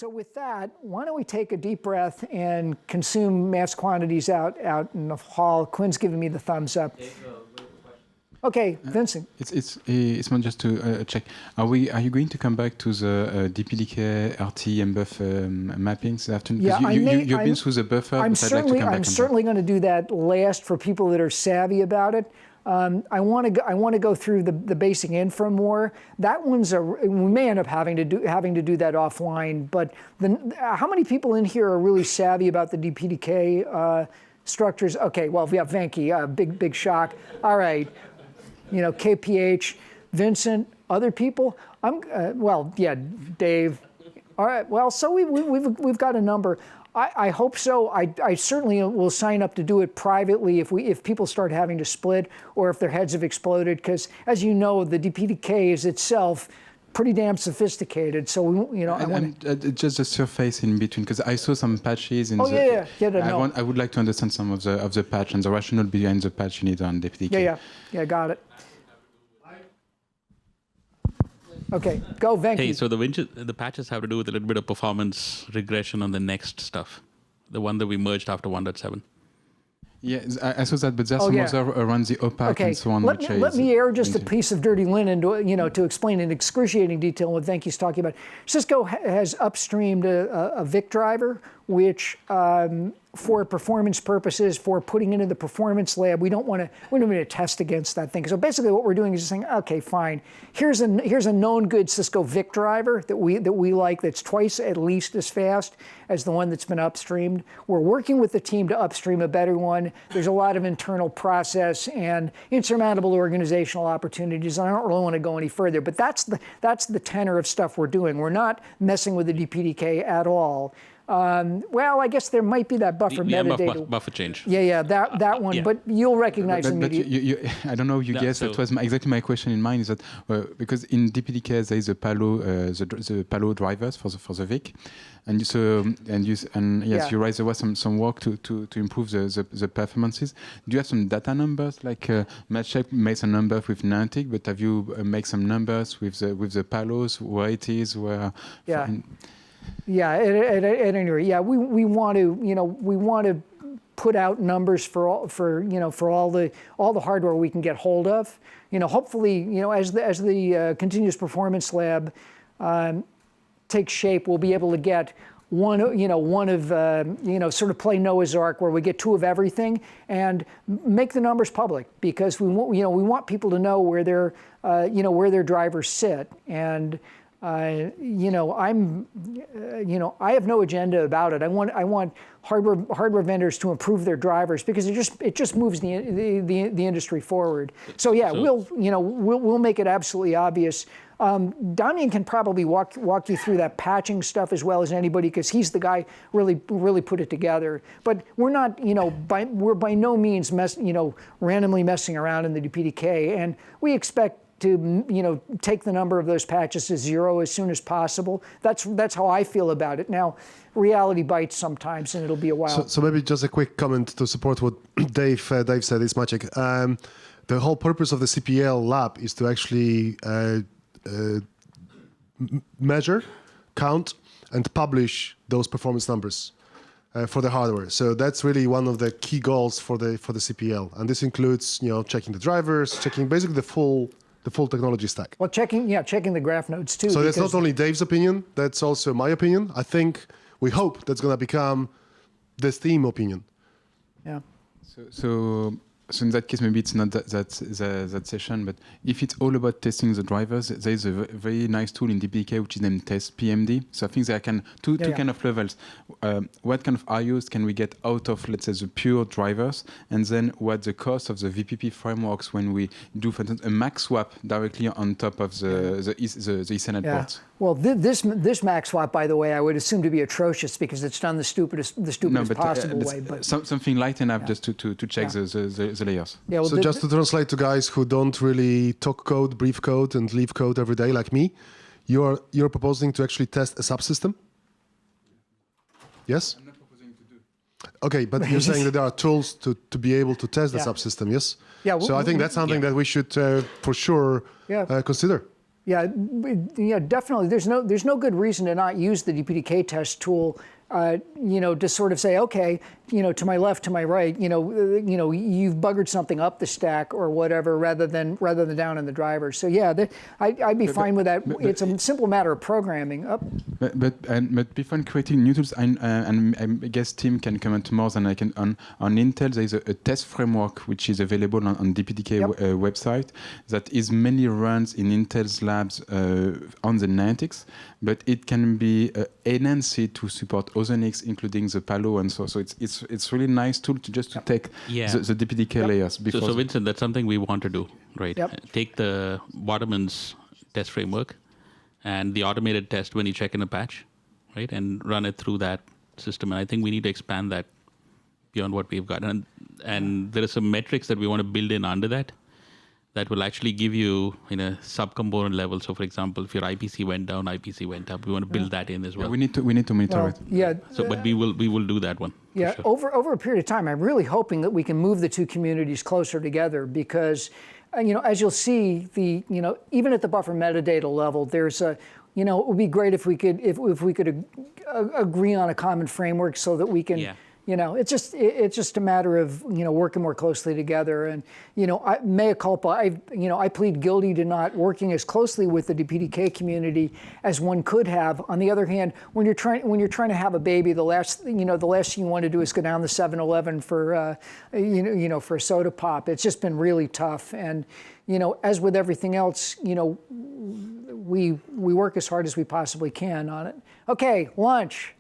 So with that, why don't we take a deep breath and consume mass quantities out in the hall. Quinn's giving me the thumbs up. Okay, Vincent. It's not just to check. Are you going to come back to the DPDK, RT, and buff mappings this afternoon? Yeah, you've been through the buffer. I'm certainly going to do that last for people that are savvy about it. I want to go through the basic infra more. That one's we may end up having to do that offline. But how many people in here are really savvy about the DPDK structures? Okay, well, we have Venki, big shock. All right. KPH, Vincent, other people. Well, yeah, Dave. All right. Well, so we've got a number. I hope so. I certainly will sign up to do it privately if people start having to split or if their heads have exploded. Because as you know, the DPDK is itself pretty damn sophisticated. So I want just the surface in between, because I saw some patches in I would like to understand some of the patch and the rationale behind the patch you need on DPDK. Yeah, got it. Okay, go Venki. Hey, so the patches have to do with a little bit of performance regression on the next stuff, the one that we merged after 1.7. Yeah, I saw that, but there's some other around the OPAC and so on. Let me air just a piece of dirty linen to explain in excruciating detail what Venki's talking about. Cisco has upstreamed a VIC driver, which for performance purposes, for putting into the performance lab, we don't want to test against that thing. So basically, what we're doing is just saying, okay, fine. Here's a known good Cisco VIC driver that we like, that's twice at least as fast as the one that's been upstreamed. We're working with the team to upstream a better one. There's a lot of internal process and insurmountable organizational opportunities. And I don't really want to go any further, but that's the tenor of stuff we're doing. We're not messing with the DPDK at all. Well, I guess there might be that buffer metadata. Buffer change. Yeah, that one. Yeah. But you'll recognize immediately. I don't know if you guessed. That was exactly my question in mind. Is that because in DPDK there is a Palo, the Palo drivers for the VIC, and you raised there was some work to improve the performances. Do you have some data numbers like Matchcheck made some numbers with Niantic, but have you made some numbers with the Palos, where it is, where? Yeah. Yeah, at any rate, we want to put out numbers for all the hardware we can get hold of. Hopefully, as the continuous performance lab takes shape, we'll be able to get one of sort of play Noah's Ark, where we get two of everything and make the numbers public, because we want people to know where their drivers sit. And I have no agenda about it. I want hardware vendors to improve their drivers, because it just moves the industry forward. So yeah, we'll make it absolutely obvious. Damian can probably walk you through that patching stuff as well as anybody, because he's the guy really put it together. But we're not, we're by no means randomly messing around in the DPDK, and we expect to take the number of those patches to zero as soon as possible. That's how I feel about it. Now, reality bites sometimes, and it'll be a while. So maybe just a quick comment to support what Dave said. Is magic. The whole purpose of the CPL lab is to actually measure, count, and publish those performance numbers for the hardware. So that's really one of the key goals for the CPL, and this includes checking the drivers, checking basically the full technology stack. Well, checking the graph nodes too. So that's not only Dave's opinion, that's also my opinion. We hope that's going to become this team opinion. Yeah. So in that case, maybe it's not that session, but if it's all about testing the drivers, there is a very nice tool in DPDK which is named Test PMD. So I think there can two kind of levels. What kind of IOs can we get out of, let's say, the pure drivers, and then what the cost of the VPP frameworks when we do, for instance, a max swap directly on top of the Ethernet ports. Well, this max swap, by the way, I would assume to be atrocious, because it's done the stupidest possible way. But something light enough just to check the layers. Yeah, well, so just to translate to guys who don't really talk code, brief code, and leave code every day like me, you're proposing to actually test a subsystem? Yes? I'm not proposing to do. Okay, but you're saying that there are tools to be able to test the subsystem, yes? Yeah. So I think that's something that we should for sure consider. Yeah, definitely. There's no good reason to not use the DPDK test tool. To sort of say, okay, to my left, to my right, you've buggered something up the stack or whatever, rather than down in the driver. So yeah, I'd be fine with that. It's a simple matter of programming. But before creating new tools, and I guess Tim can comment more than I can on Intel. There is a test framework which is available on DPDK website that is mainly runs in Intel's labs on the Niantics, but it can be enhanced to support other NICs, including the Palo, and so it's really nice tool to take the DPDK layers. So Vincent, that's something we want to do, right? Take the Waterman's test framework and the automated test when you check in a patch, right, and run it through that system. And I think we need to expand that beyond what we've got. And there are some metrics that we want to build in under that will actually give you in a sub-component level. So, for example, if your IPC went down, IPC went up, we want to build that in as well. We need to monitor it. Yeah. So, but we will do that one. Yeah. Sure. Over a period of time, I'm really hoping that we can move the two communities closer together, because, as you'll see, even at the buffer metadata level, there's it would be great if we could agree on a common framework so that we can. Yeah. It's just a matter of working more closely together, and mea culpa. I plead guilty to not working as closely with the DPDK community as one could have. On the other hand, when you're trying to have a baby, the last thing you want to do is go down the 7-Eleven for for a soda pop. It's just been really tough, and as with everything else, we work as hard as we possibly can on it. Okay, lunch.